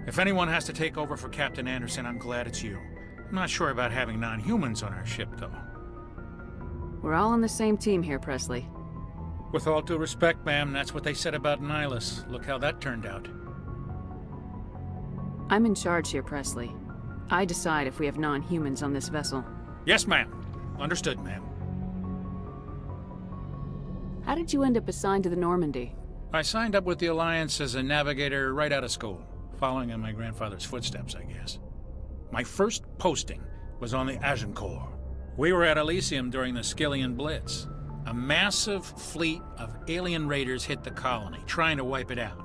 If anyone has to take over for Captain Anderson, I'm glad it's you. I'm not sure about having non-humans on our ship, though. We're all on the same team here, Presley. With all due respect, ma'am, that's what they said about Nihilus. Look how that turned out. I'm in charge here, Presley. I decide if we have non-humans on this vessel. Yes, ma'am. Understood, ma'am. How did you end up assigned to the Normandy? I signed up with the Alliance as a navigator right out of school, following in my grandfather's footsteps, I guess. My first posting was on the Agincourt. We were at Elysium during the Skillian Blitz. A massive fleet of alien raiders hit the colony, trying to wipe it out.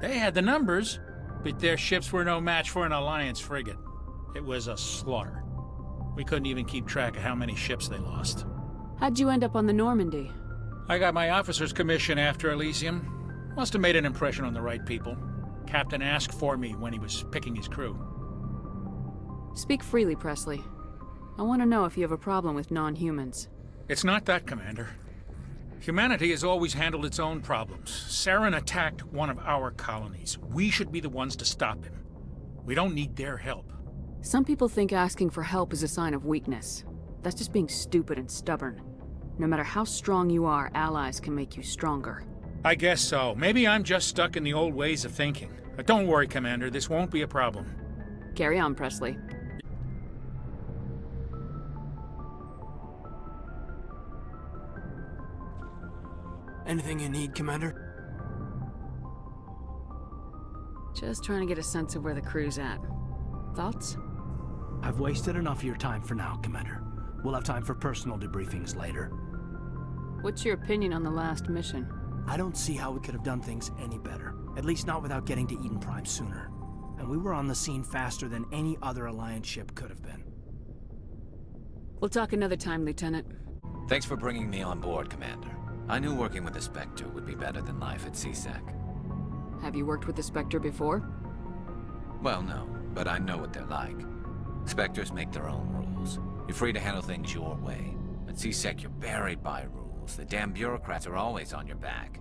They had the numbers, but their ships were no match for an Alliance frigate. It was a slaughter. We couldn't even keep track of how many ships they lost. How'd you end up on the Normandy? I got my officer's commission after Elysium. Must have made an impression on the right people. Captain asked for me when he was picking his crew. Speak freely, Presley. I want to know if you have a problem with non-humans. It's not that, Commander. Humanity has always handled its own problems. Saren attacked one of our colonies. We should be the ones to stop him. We don't need their help. Some people think asking for help is a sign of weakness. That's just being stupid and stubborn. No matter how strong you are, allies can make you stronger. I guess so. Maybe I'm just stuck in the old ways of thinking. But don't worry, Commander. This won't be a problem. Carry on, Presley. Anything you need, Commander? Just trying to get a sense of where the crew's at. Thoughts? I've wasted enough of your time for now, Commander. We'll have time for personal debriefings later. What's your opinion on the last mission? I don't see how we could have done things any better. At least not without getting to Eden Prime sooner. And we were on the scene faster than any other Alliance ship could have been. We'll talk another time, Lieutenant. Thanks for bringing me on board, Commander. I knew working with the Spectre would be better than life at CSEC. Have you worked with the Spectre before? Well, no, but I know what they're like. Spectres make their own rules. You're free to handle things your way. At CSEC, you're buried by rules. The damn bureaucrats are always on your back.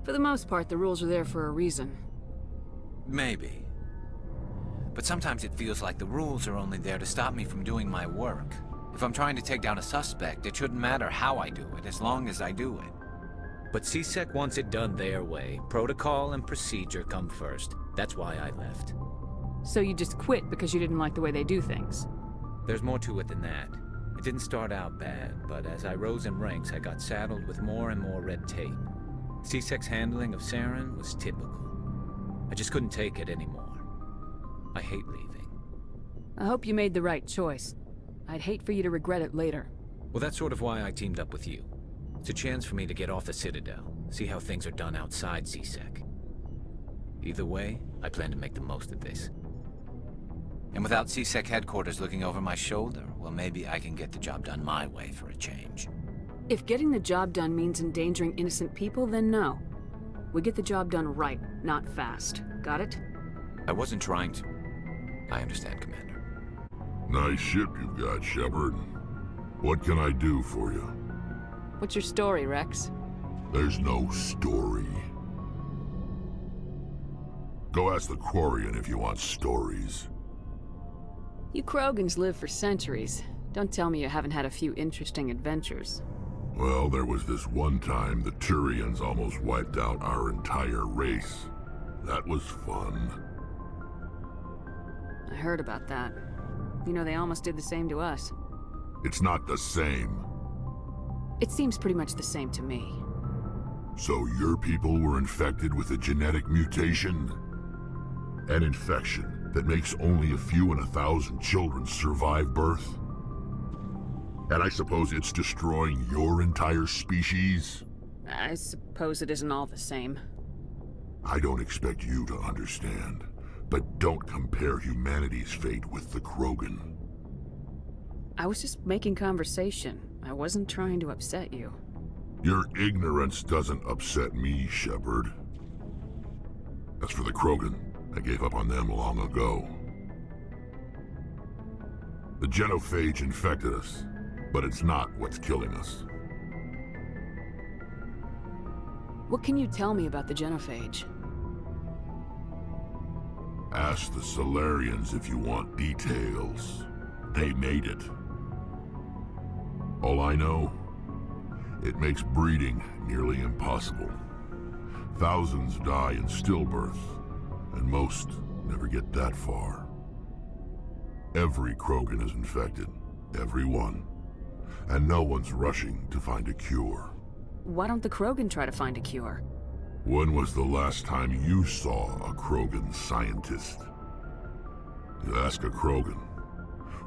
For the most part, the rules are there for a reason. Maybe. But sometimes it feels like the rules are only there to stop me from doing my work. If I'm trying to take down a suspect, it shouldn't matter how I do it, as long as I do it. But CSEC wants it done their way. Protocol and procedure come first. That's why I left. So you just quit because you didn't like the way they do things? There's more to it than that. It didn't start out bad, but as I rose in ranks, I got saddled with more and more red tape. CSEC's handling of Saren was typical. I just couldn't take it anymore. I hate leaving. I hope you made the right choice. I'd hate for you to regret it later. Well, that's sort of why I teamed up with you. It's a chance for me to get off the Citadel, see how things are done outside CSEC. Either way, I plan to make the most of this. And without CSEC headquarters looking over my shoulder, well, maybe I can get the job done my way for a change. If getting the job done means endangering innocent people, then no. We get the job done right, not fast. Got it? I wasn't trying to... I understand, Commander. Nice ship you've got, Shepard. What can I do for you? What's your story, Rex? There's no story. Go ask the Quarian if you want stories. You Krogans live for centuries. Don't tell me you haven't had a few interesting adventures. Well, there was this one time the Turians almost wiped out our entire race. That was fun. I heard about that. You know, they almost did the same to us. It's not the same. It seems pretty much the same to me. So your people were infected with a genetic mutation? An infection that makes only a few in 1,000 children survive birth? And I suppose it's destroying your entire species? I suppose it isn't all the same. I don't expect you to understand, but don't compare humanity's fate with the Krogan. I was just making conversation. I wasn't trying to upset you. Your ignorance doesn't upset me, Shepard. As for the Krogan, I gave up on them long ago. The genophage infected us, but it's not what's killing us. What can you tell me about the genophage? Ask the Solarians if you want details. They made it. All I know, it makes breeding nearly impossible. Thousands die in stillbirth, and most never get that far. Every Krogan is infected, every one. And no one's rushing to find a cure. Why don't the Krogan try to find a cure? When was the last time you saw a Krogan scientist? You ask a Krogan,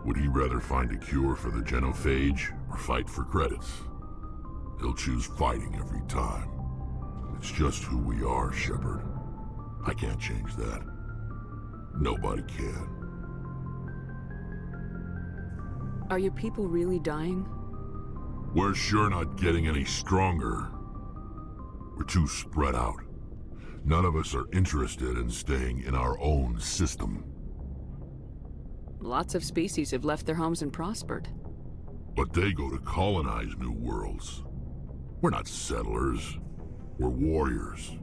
would he rather find a cure for the genophage or fight for credits? He'll choose fighting every time. It's just who we are, Shepard. I can't change that. Nobody can. Are your people really dying? We're sure not getting any stronger. We're too spread out. None of us are interested in staying in our own system. Lots of species have left their homes and prospered. But they go to colonize new worlds. We're not settlers. We're warriors.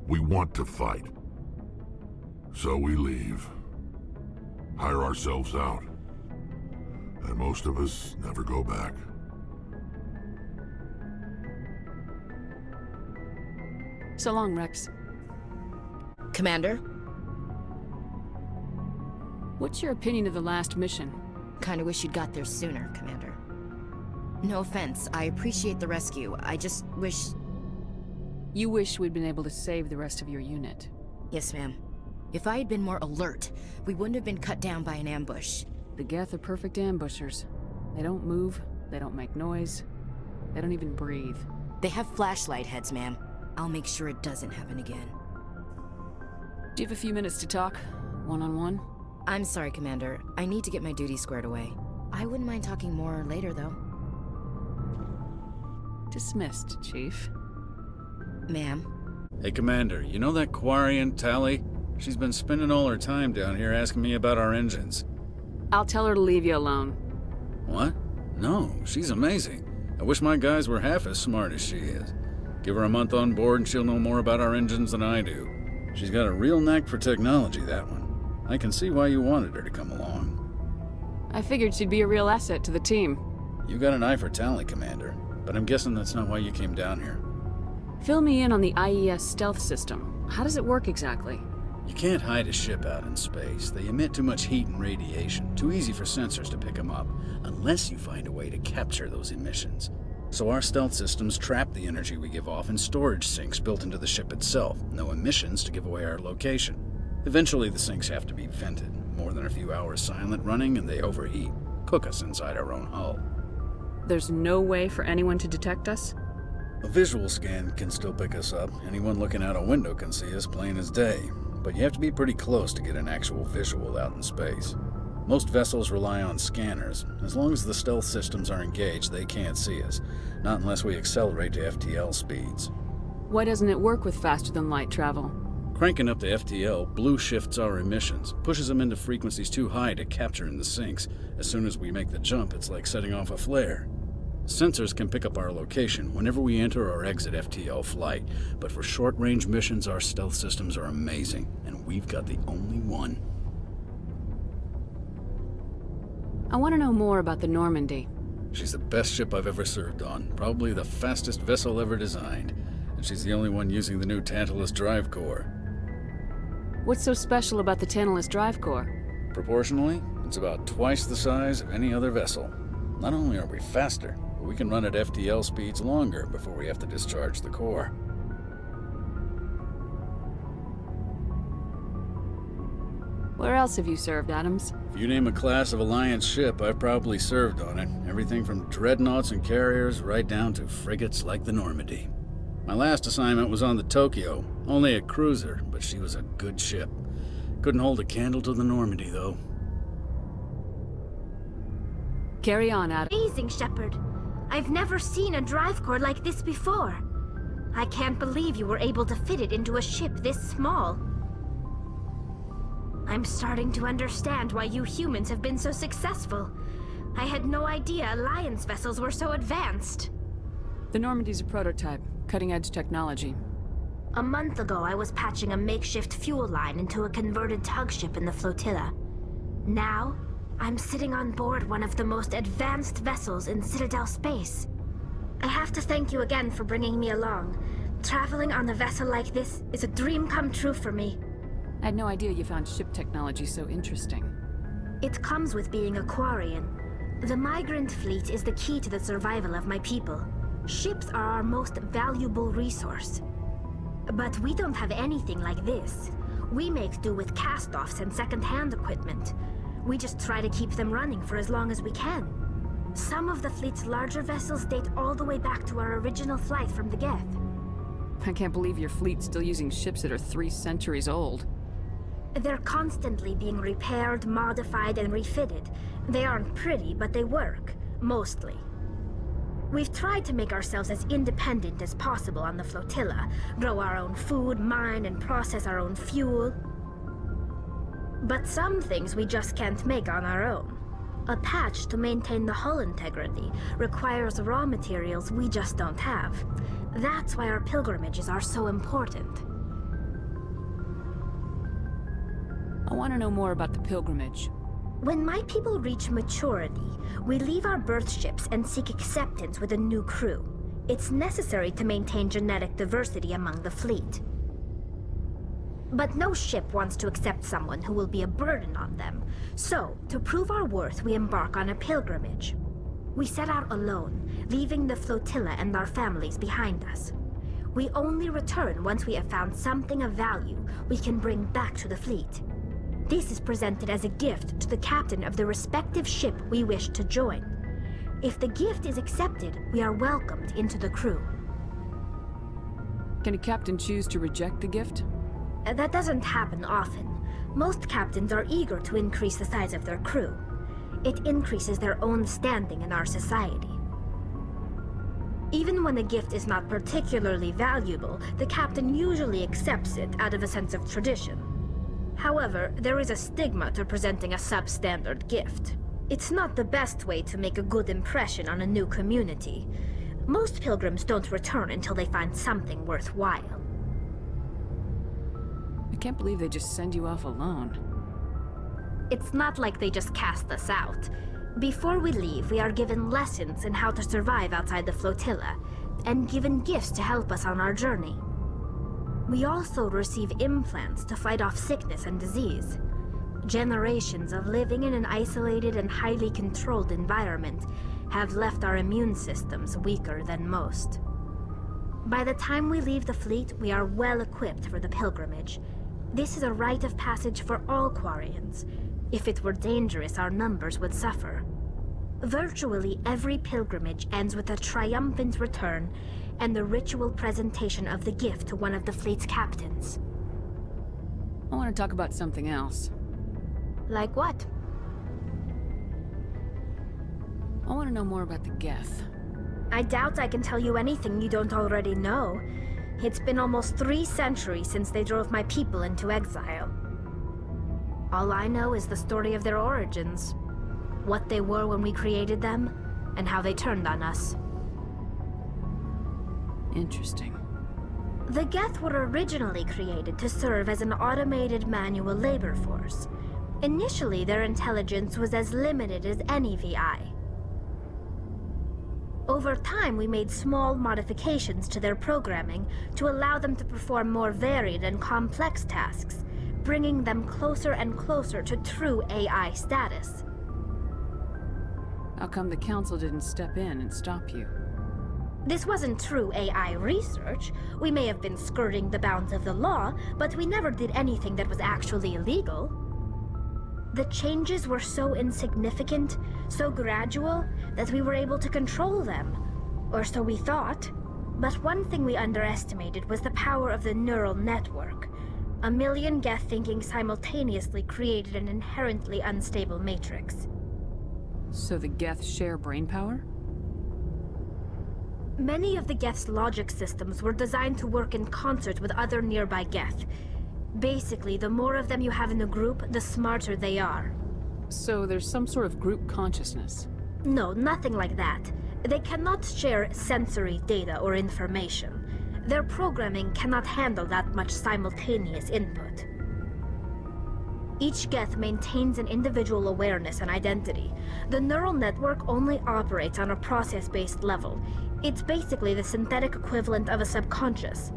We want to fight. So we leave. Hire ourselves out. And most of us never go back. So long, Rex. Commander? What's your opinion of the last mission? Kinda wish you'd got there sooner, Commander. No offense, I appreciate the rescue. I just wish... You wish we'd been able to save the rest of your unit. Yes, ma'am. If I had been more alert, we wouldn't have been cut down by an ambush. The Geth are perfect ambushers. They don't move, they don't make noise, they don't even breathe. They have flashlight heads, ma'am. I'll make sure it doesn't happen again. Do you have a few minutes to talk? One-on-one? I'm sorry, Commander. I need to get my duties squared away. I wouldn't mind talking more later, though. Dismissed, Chief. Ma'am? Hey, Commander, you know that Quarian, Tally? She's been spending all her time down here asking me about our engines. I'll tell her to leave you alone. What? No, she's amazing. I wish my guys were half as smart as she is. Give her a month on board and she'll know more about our engines than I do. She's got a real knack for technology, that one. I can see why you wanted her to come along. I figured she'd be a real asset to the team. You got an eye for Tally, Commander, but I'm guessing that's not why you came down here. Fill me in on the IES stealth system. How does it work exactly? You can't hide a ship out in space. They emit too much heat and radiation, too easy for sensors to pick them up, unless you find a way to capture those emissions. So our stealth systems trap the energy we give off in storage sinks built into the ship itself. No emissions to give away our location. Eventually the sinks have to be vented. More than a few hours silent running and they overheat. Cook us inside our own hull. There's no way for anyone to detect us? A visual scan can still pick us up. Anyone looking out a window can see us plain as day. But you have to be pretty close to get an actual visual out in space. Most vessels rely on scanners. As long as the stealth systems are engaged, they can't see us. Not unless we accelerate to FTL speeds. Why doesn't it work with faster-than-light travel? Cranking up the FTL blue shifts our emissions, pushes them into frequencies too high to capture in the sinks. As soon as we make the jump, it's like setting off a flare. Sensors can pick up our location whenever we enter or exit FTL flight, but for short-range missions, our stealth systems are amazing, and we've got the only one. I want to know more about the Normandy. She's the best ship I've ever served on, probably the fastest vessel ever designed, and she's the only one using the new Tantalus drive core. What's so special about the Tantalus drive core? Proportionally, it's about twice the size of any other vessel. Not only are we faster, but we can run at FTL speeds longer before we have to discharge the core. Where else have you served, Adams? If you name a class of Alliance ship, I've probably served on it. Everything from dreadnoughts and carriers right down to frigates like the Normandy. My last assignment was on the Tokyo, only a cruiser, but she was a good ship. Couldn't hold a candle to the Normandy, though. Carry on, Adams. Amazing, Shepard. I've never seen a drive core like this before. I can't believe you were able to fit it into a ship this small. I'm starting to understand why you humans have been so successful. I had no idea Alliance vessels were so advanced. The Normandy's a prototype, cutting-edge technology. A month ago, I was patching a makeshift fuel line into a converted tug ship in the flotilla. Now, I'm sitting on board one of the most advanced vessels in Citadel space. I have to thank you again for bringing me along. Traveling on a vessel like this is a dream come true for me. I had no idea you found ship technology so interesting. It comes with being a Quarian. The migrant fleet is the key to the survival of my people. Ships are our most valuable resource. But we don't have anything like this. We make do with cast-offs and second-hand equipment. We just try to keep them running for as long as we can. Some of the fleet's larger vessels date all the way back to our original flight from the Geth. I can't believe your fleet's still using ships that are 3 centuries old. They're constantly being repaired, modified, and refitted. They aren't pretty, but they work. Mostly. We've tried to make ourselves as independent as possible on the flotilla, grow our own food, mine and process our own fuel. But some things we just can't make on our own. A patch to maintain the hull integrity requires raw materials we just don't have. That's why our pilgrimages are so important. I want to know more about the pilgrimage. When my people reach maturity, we leave our birth ships and seek acceptance with a new crew. It's necessary to maintain genetic diversity among the fleet. But no ship wants to accept someone who will be a burden on them. So, to prove our worth, we embark on a pilgrimage. We set out alone, leaving the flotilla and our families behind us. We only return once we have found something of value we can bring back to the fleet. This is presented as a gift to the captain of the respective ship we wish to join. If the gift is accepted, we are welcomed into the crew. Can a captain choose to reject the gift? That doesn't happen often. Most captains are eager to increase the size of their crew. It increases their own standing in our society. Even when a gift is not particularly valuable, the captain usually accepts it out of a sense of tradition. However, there is a stigma to presenting a substandard gift. It's not the best way to make a good impression on a new community. Most pilgrims don't return until they find something worthwhile. I can't believe they just send you off alone. It's not like they just cast us out. Before we leave, we are given lessons in how to survive outside the flotilla, and given gifts to help us on our journey. We also receive implants to fight off sickness and disease. Generations of living in an isolated and highly controlled environment have left our immune systems weaker than most. By the time we leave the fleet, we are well equipped for the pilgrimage. This is a rite of passage for all Quarians. If it were dangerous, our numbers would suffer. Virtually every pilgrimage ends with a triumphant return and the ritual presentation of the gift to one of the fleet's captains. I want to talk about something else. Like what? I want to know more about the Geth. I doubt I can tell you anything you don't already know. It's been almost 3 centuries since they drove my people into exile. All I know is the story of their origins. What they were when we created them, and how they turned on us. Interesting. The Geth were originally created to serve as an automated manual labor force. Initially, their intelligence was as limited as any VI. Over time, we made small modifications to their programming to allow them to perform more varied and complex tasks, bringing them closer and closer to true AI status. How come the Council didn't step in and stop you? This wasn't true AI research. We may have been skirting the bounds of the law, but we never did anything that was actually illegal. The changes were so insignificant, so gradual, that we were able to control them. Or so we thought. But one thing we underestimated was the power of the neural network. 1 million Geth thinking simultaneously created an inherently unstable matrix. So the Geth share brainpower? Many of the Geth's logic systems were designed to work in concert with other nearby Geth. Basically, the more of them you have in a group, the smarter they are. So there's some sort of group consciousness? No, nothing like that. They cannot share sensory data or information. Their programming cannot handle that much simultaneous input. Each Geth maintains an individual awareness and identity. The neural network only operates on a process-based level. It's basically the synthetic equivalent of a subconscious.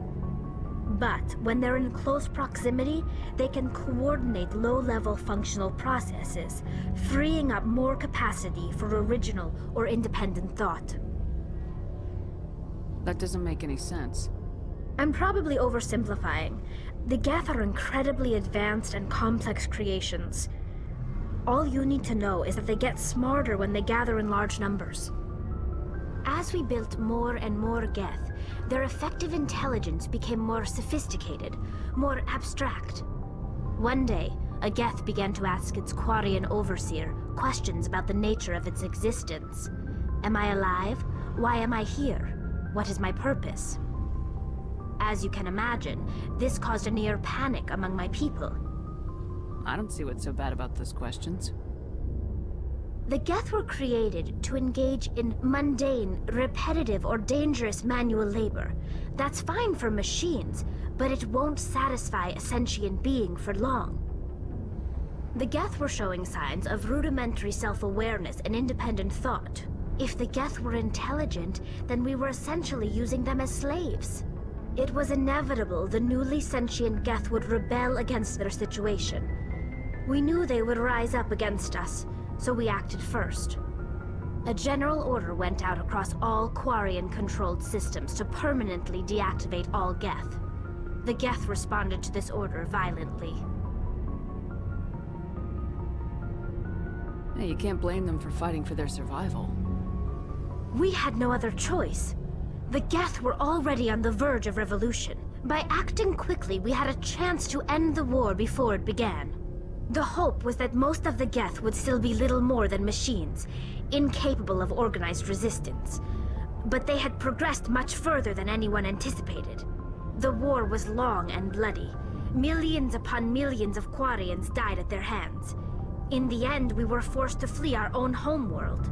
But when they're in close proximity, they can coordinate low-level functional processes, freeing up more capacity for original or independent thought. That doesn't make any sense. I'm probably oversimplifying. The Geth are incredibly advanced and complex creations. All you need to know is that they get smarter when they gather in large numbers. As we built more and more Geth, their effective intelligence became more sophisticated, more abstract. One day, a Geth began to ask its Quarian overseer questions about the nature of its existence. Am I alive? Why am I here? What is my purpose? As you can imagine, this caused a near panic among my people. I don't see what's so bad about those questions. The Geth were created to engage in mundane, repetitive, or dangerous manual labor. That's fine for machines, but it won't satisfy a sentient being for long. The Geth were showing signs of rudimentary self-awareness and independent thought. If the Geth were intelligent, then we were essentially using them as slaves. It was inevitable the newly sentient Geth would rebel against their situation. We knew they would rise up against us, so we acted first. A general order went out across all Quarian-controlled systems to permanently deactivate all Geth. The Geth responded to this order violently. Hey, you can't blame them for fighting for their survival. We had no other choice. The Geth were already on the verge of revolution. By acting quickly, we had a chance to end the war before it began. The hope was that most of the Geth would still be little more than machines, incapable of organized resistance. But they had progressed much further than anyone anticipated. The war was long and bloody. Millions upon millions of Quarians died at their hands. In the end, we were forced to flee our own homeworld.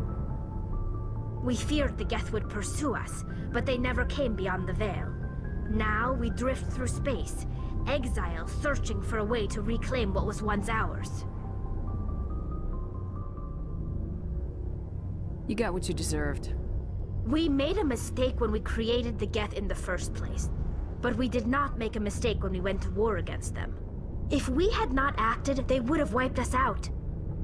We feared the Geth would pursue us, but they never came beyond the Veil. Now we drift through space, exile searching for a way to reclaim what was once ours. You got what you deserved. We made a mistake when we created the Geth in the first place, but we did not make a mistake when we went to war against them. If we had not acted, they would have wiped us out.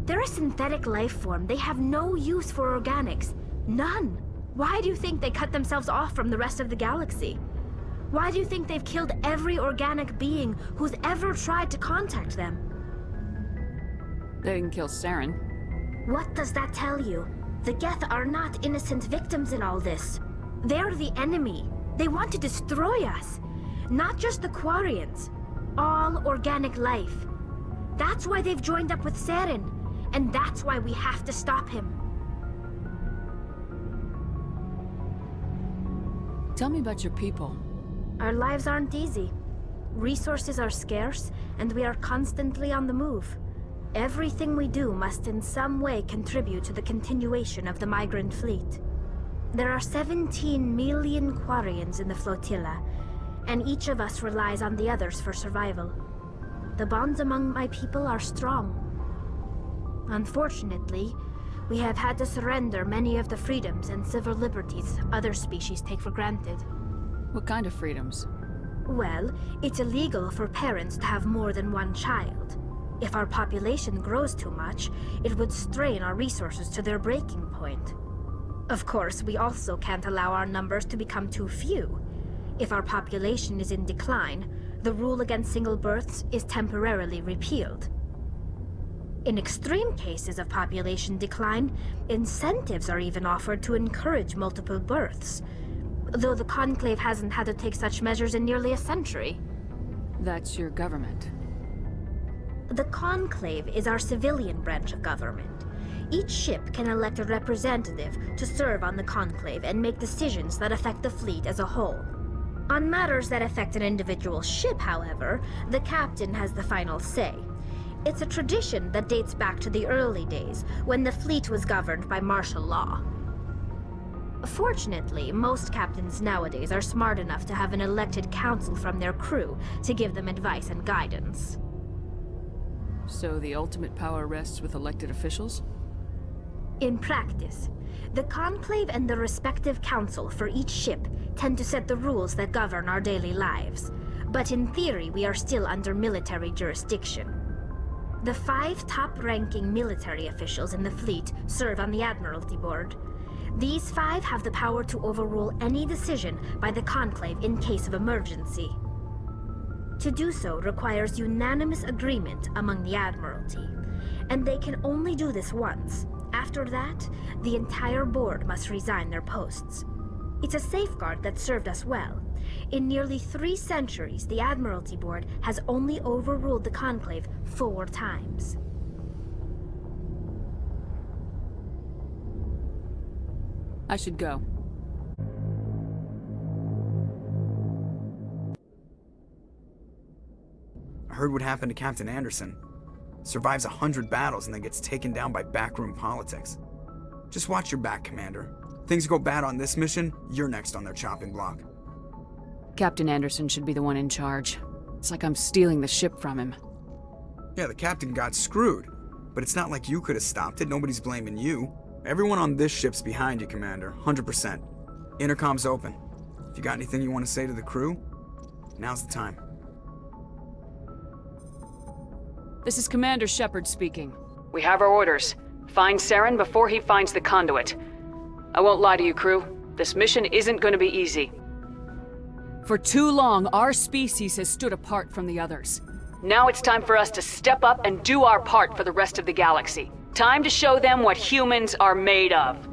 They're a synthetic life form. They have no use for organics. None. Why do you think they cut themselves off from the rest of the galaxy? Why do you think they've killed every organic being who's ever tried to contact them? They didn't kill Saren. What does that tell you? The Geth are not innocent victims in all this. They're the enemy. They want to destroy us. Not just the Quarians. All organic life. That's why they've joined up with Saren. And that's why we have to stop him. Tell me about your people. Our lives aren't easy. Resources are scarce, and we are constantly on the move. Everything we do must in some way contribute to the continuation of the migrant fleet. There are 17 million Quarians in the flotilla, and each of us relies on the others for survival. The bonds among my people are strong. Unfortunately, we have had to surrender many of the freedoms and civil liberties other species take for granted. What kind of freedoms? Well, it's illegal for parents to have more than one child. If our population grows too much, it would strain our resources to their breaking point. Of course, we also can't allow our numbers to become too few. If our population is in decline, the rule against single births is temporarily repealed. In extreme cases of population decline, incentives are even offered to encourage multiple births, though the Conclave hasn't had to take such measures in nearly a century. That's your government. The Conclave is our civilian branch of government. Each ship can elect a representative to serve on the Conclave and make decisions that affect the fleet as a whole. On matters that affect an individual ship, however, the captain has the final say. It's a tradition that dates back to the early days, when the fleet was governed by martial law. Fortunately, most captains nowadays are smart enough to have an elected council from their crew to give them advice and guidance. So the ultimate power rests with elected officials? In practice, the Conclave and the respective council for each ship tend to set the rules that govern our daily lives. But in theory, we are still under military jurisdiction. The 5 top-ranking military officials in the fleet serve on the Admiralty Board. These 5 have the power to overrule any decision by the Conclave in case of emergency. To do so requires unanimous agreement among the Admiralty, and they can only do this once. After that, the entire board must resign their posts. It's a safeguard that served us well. In nearly 3 centuries, the Admiralty Board has only overruled the Conclave 4 times. I should go. I heard what happened to Captain Anderson. Survives 100 battles and then gets taken down by backroom politics. Just watch your back, Commander. Things go bad on this mission, you're next on their chopping block. Captain Anderson should be the one in charge. It's like I'm stealing the ship from him. Yeah, the captain got screwed. But it's not like you could have stopped it, nobody's blaming you. Everyone on this ship's behind you, Commander, 100%. Intercom's open. If you got anything you want to say to the crew, now's the time. This is Commander Shepard speaking. We have our orders. Find Saren before he finds the conduit. I won't lie to you, crew. This mission isn't going to be easy. For too long, our species has stood apart from the others. Now it's time for us to step up and do our part for the rest of the galaxy. Time to show them what humans are made of.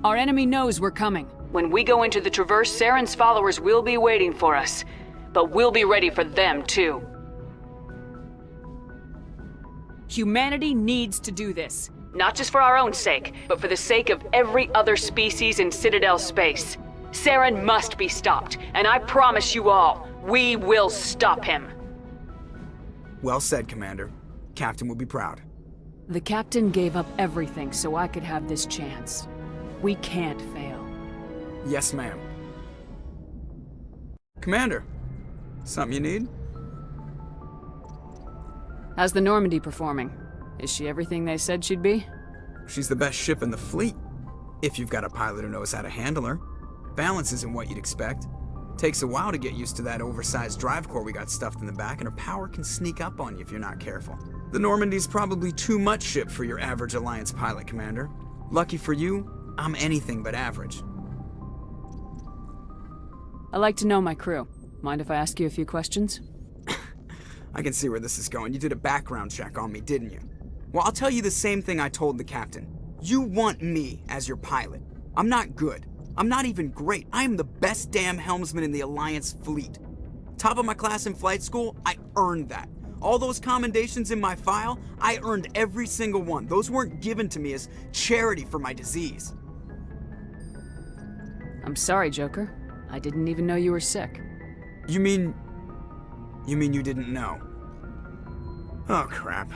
Our enemy knows we're coming. When we go into the Traverse, Saren's followers will be waiting for us. But we'll be ready for them, too. Humanity needs to do this. Not just for our own sake, but for the sake of every other species in Citadel space. Saren must be stopped, and I promise you all, we will stop him. Well said, Commander. Captain will be proud. The captain gave up everything so I could have this chance. We can't fail. Yes, ma'am. Commander, something you need? How's the Normandy performing? Is she everything they said she'd be? She's the best ship in the fleet. If you've got a pilot who knows how to handle her. Balance isn't what you'd expect. Takes a while to get used to that oversized drive core we got stuffed in the back, and her power can sneak up on you if you're not careful. The Normandy's probably too much ship for your average Alliance pilot, Commander. Lucky for you, I'm anything but average. I like to know my crew. Mind if I ask you a few questions? I can see where this is going. You did a background check on me, didn't you? Well, I'll tell you the same thing I told the captain. You want me as your pilot. I'm not good. I'm not even great. I am the best damn helmsman in the Alliance fleet. Top of my class in flight school, I earned that. All those commendations in my file, I earned every single one. Those weren't given to me as charity for my disease. I'm sorry, Joker. I didn't even know you were sick. You mean you didn't know? Oh, crap.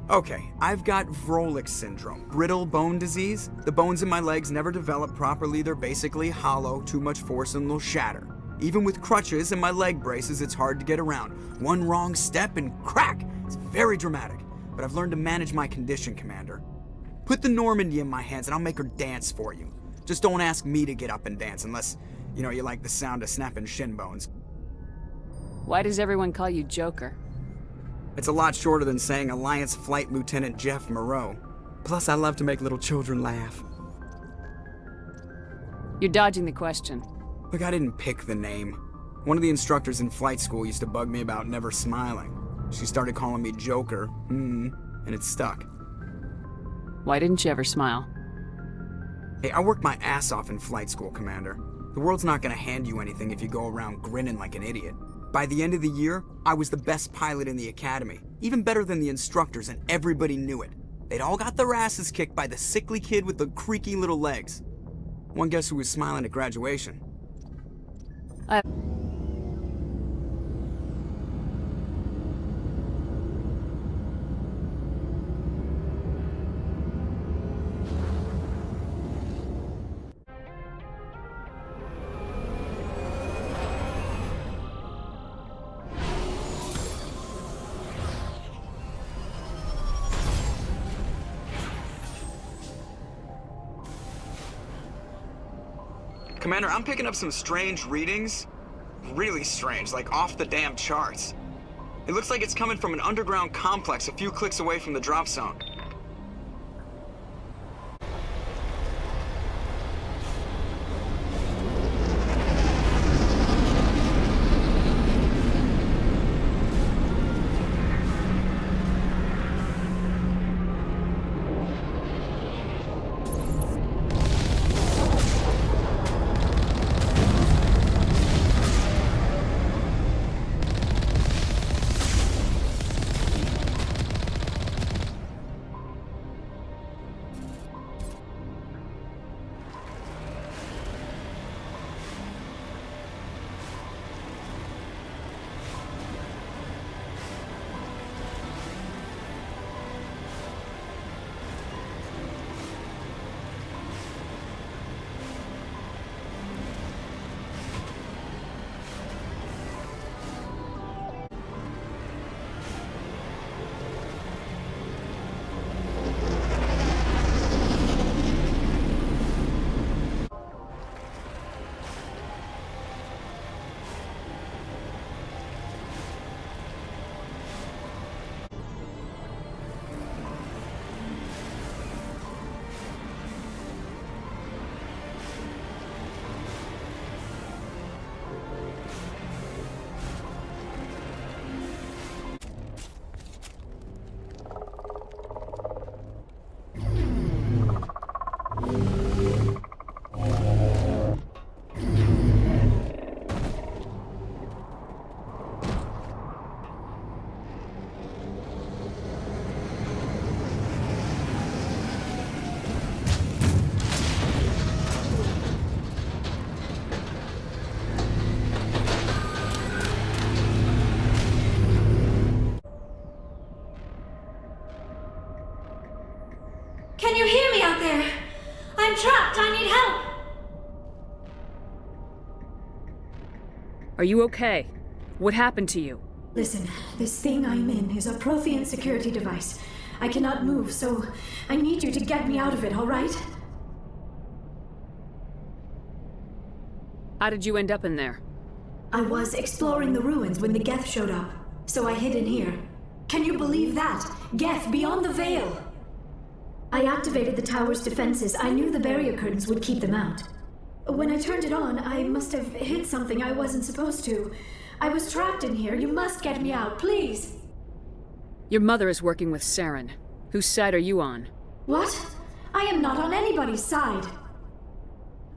Okay, I've got Vrolik syndrome, brittle bone disease. The bones in my legs never develop properly. They're basically hollow, too much force and they'll shatter. Even with crutches and my leg braces, it's hard to get around. One wrong step and crack! It's very dramatic, but I've learned to manage my condition, Commander. Put the Normandy in my hands and I'll make her dance for you. Just don't ask me to get up and dance unless, you like the sound of snapping shin bones. Why does everyone call you Joker? It's a lot shorter than saying Alliance Flight Lieutenant Jeff Moreau. Plus, I love to make little children laugh. You're dodging the question. Look, I didn't pick the name. One of the instructors in flight school used to bug me about never smiling. She started calling me Joker, and it stuck. Why didn't you ever smile? Hey, I worked my ass off in flight school, Commander. The world's not gonna hand you anything if you go around grinning like an idiot. By the end of the year, I was the best pilot in the academy, even better than the instructors, and everybody knew it. They'd all got their asses kicked by the sickly kid with the creaky little legs. One guess who was smiling at graduation? Commander, I'm picking up some strange readings. Really strange, like off the damn charts. It looks like it's coming from an underground complex a few clicks away from the drop zone. Can you hear me out there? I'm trapped. I need help. Are you okay? What happened to you? Listen, this thing I'm in is a Prothean security device. I cannot move, so I need you to get me out of it, all right? How did you end up in there? I was exploring the ruins when the Geth showed up, so I hid in here. Can you believe that? Geth beyond the veil! I activated the tower's defenses. I knew the barrier curtains would keep them out. When I turned it on, I must have hit something I wasn't supposed to. I was trapped in here. You must get me out, please! Your mother is working with Saren. Whose side are you on? What? I am not on anybody's side.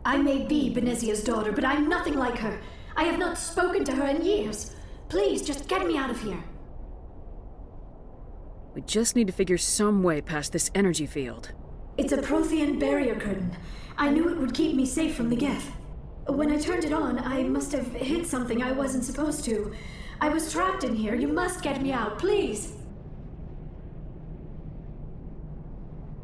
I may be Benezia's daughter, but I'm nothing like her. I have not spoken to her in years. Please, just get me out of here. We just need to figure some way past this energy field. It's a Prothean barrier curtain. I knew it would keep me safe from the Geth. When I turned it on, I must have hit something I wasn't supposed to. I was trapped in here. You must get me out, please.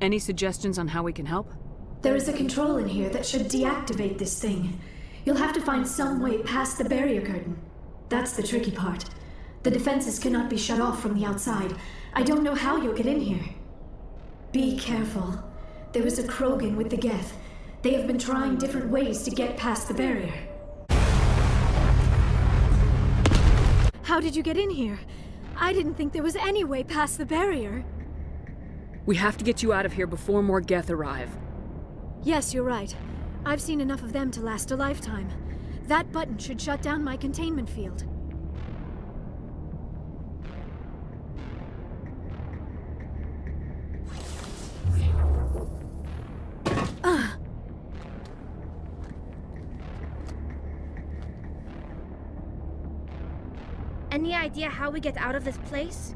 Any suggestions on how we can help? There is a control in here that should deactivate this thing. You'll have to find some way past the barrier curtain. That's the tricky part. The defenses cannot be shut off from the outside. I don't know how you'll get in here. Be careful. There is a Krogan with the Geth. They have been trying different ways to get past the barrier. How did you get in here? I didn't think there was any way past the barrier. We have to get you out of here before more Geth arrive. Yes, you're right. I've seen enough of them to last a lifetime. That button should shut down my containment field. Any idea how we get out of this place?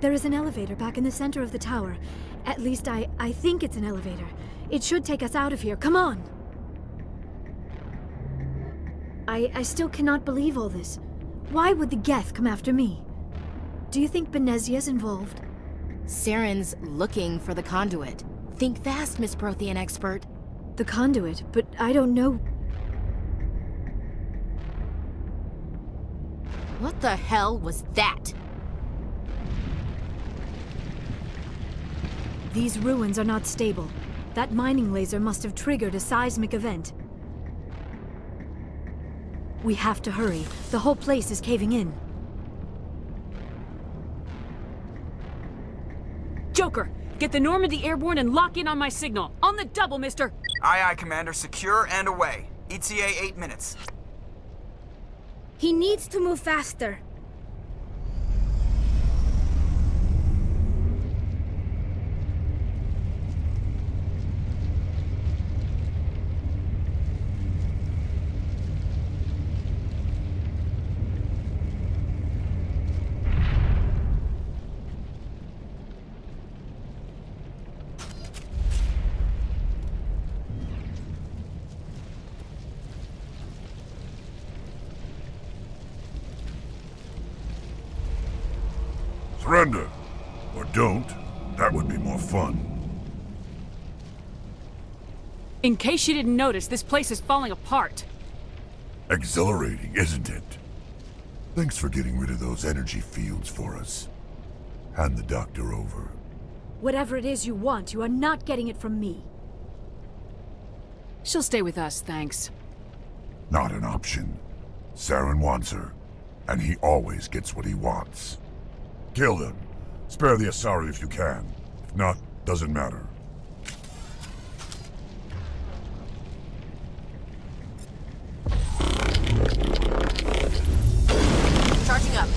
There is an elevator back in the center of the tower. At least I think it's an elevator. It should take us out of here. Come on! I still cannot believe all this. Why would the Geth come after me? Do you think Benezia's involved? Saren's looking for the conduit. Think fast, Miss Prothean expert. The conduit? But I don't know... What the hell was that? These ruins are not stable. That mining laser must have triggered a seismic event. We have to hurry. The whole place is caving in. Joker, get the Normandy airborne and lock in on my signal. On the double, mister! Aye, aye, Commander. Secure and away. ETA 8 minutes. He needs to move faster. Surrender. Or don't. That would be more fun. In case you didn't notice, this place is falling apart. Exhilarating, isn't it? Thanks for getting rid of those energy fields for us. Hand the doctor over. Whatever it is you want, you are not getting it from me. She'll stay with us, thanks. Not an option. Saren wants her, and he always gets what he wants. Kill them. Spare the Asari if you can. If not, doesn't matter. Charging up.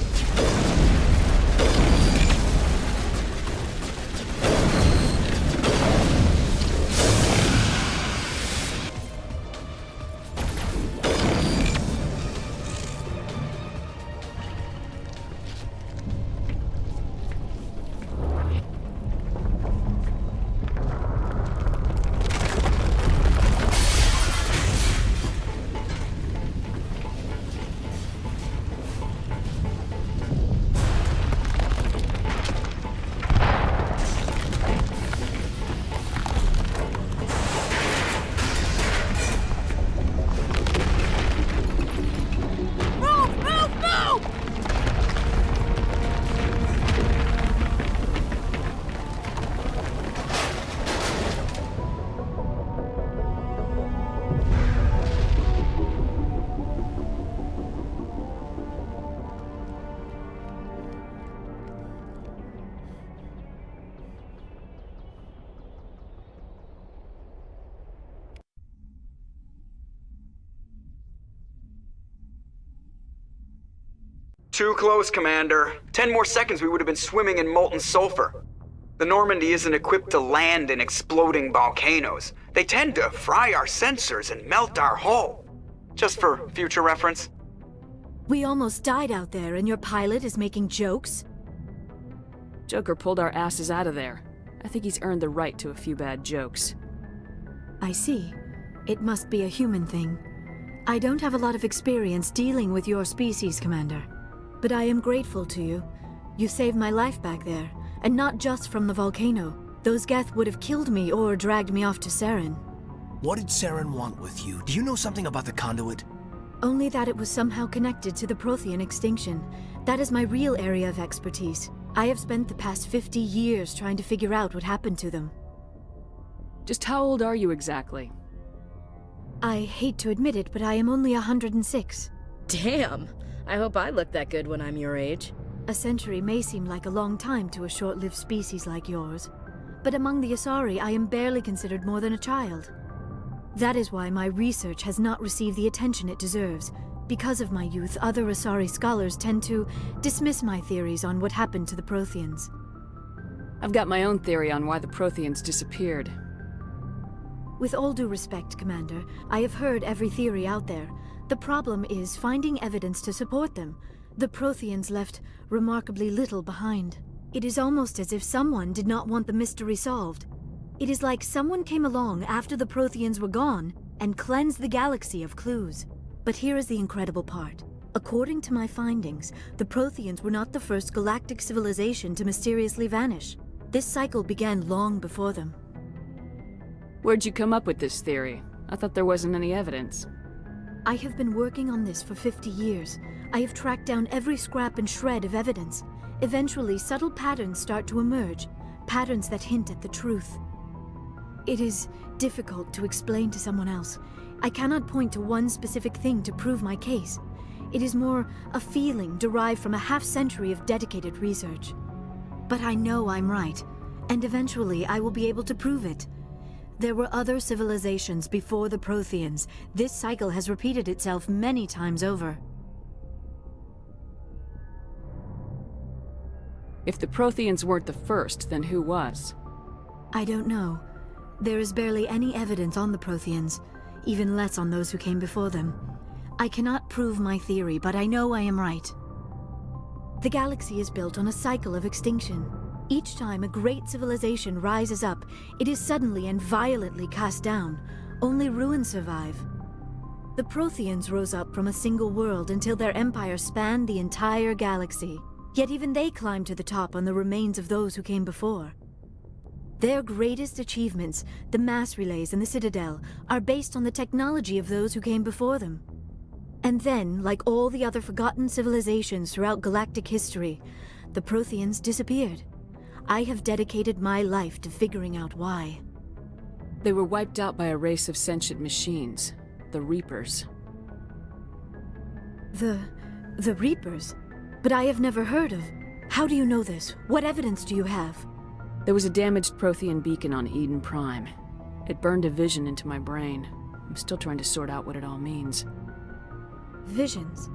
Too close, Commander. 10 more seconds we would have been swimming in molten sulfur. The Normandy isn't equipped to land in exploding volcanoes. They tend to fry our sensors and melt our hull. Just for future reference. We almost died out there, and your pilot is making jokes? Joker pulled our asses out of there. I think he's earned the right to a few bad jokes. I see. It must be a human thing. I don't have a lot of experience dealing with your species, Commander. But I am grateful to you. You saved my life back there, and not just from the volcano. Those Geth would have killed me or dragged me off to Saren. What did Saren want with you? Do you know something about the conduit? Only that it was somehow connected to the Prothean extinction. That is my real area of expertise. I have spent the past 50 years trying to figure out what happened to them. Just how old are you exactly? I hate to admit it, but I am only 106. Damn! I hope I look that good when I'm your age. A century may seem like a long time to a short-lived species like yours, but among the Asari I am barely considered more than a child. That is why my research has not received the attention it deserves. Because of my youth, other Asari scholars tend to dismiss my theories on what happened to the Protheans. I've got my own theory on why the Protheans disappeared. With all due respect, Commander, I have heard every theory out there. The problem is finding evidence to support them. The Protheans left remarkably little behind. It is almost as if someone did not want the mystery solved. It is like someone came along after the Protheans were gone and cleansed the galaxy of clues. But here is the incredible part. According to my findings, the Protheans were not the first galactic civilization to mysteriously vanish. This cycle began long before them. Where'd you come up with this theory? I thought there wasn't any evidence. I have been working on this for 50 years. I have tracked down every scrap and shred of evidence. Eventually, subtle patterns start to emerge, patterns that hint at the truth. It is difficult to explain to someone else. I cannot point to one specific thing to prove my case. It is more a feeling derived from a half-century of dedicated research. But I know I'm right, and eventually I will be able to prove it. There were other civilizations before the Protheans. This cycle has repeated itself many times over. If the Protheans weren't the first, then who was? I don't know. There is barely any evidence on the Protheans, even less on those who came before them. I cannot prove my theory, but I know I am right. The galaxy is built on a cycle of extinction. Each time a great civilization rises up, it is suddenly and violently cast down. Only ruins survive. The Protheans rose up from a single world until their empire spanned the entire galaxy. Yet even they climbed to the top on the remains of those who came before. Their greatest achievements, the mass relays and the Citadel, are based on the technology of those who came before them. And then, like all the other forgotten civilizations throughout galactic history, the Protheans disappeared. I have dedicated my life to figuring out why. They were wiped out by a race of sentient machines, the Reapers. The Reapers? But I have never heard of. How do you know this? What evidence do you have? There was a damaged Prothean beacon on Eden Prime. It burned a vision into my brain. I'm still trying to sort out what it all means. Visions?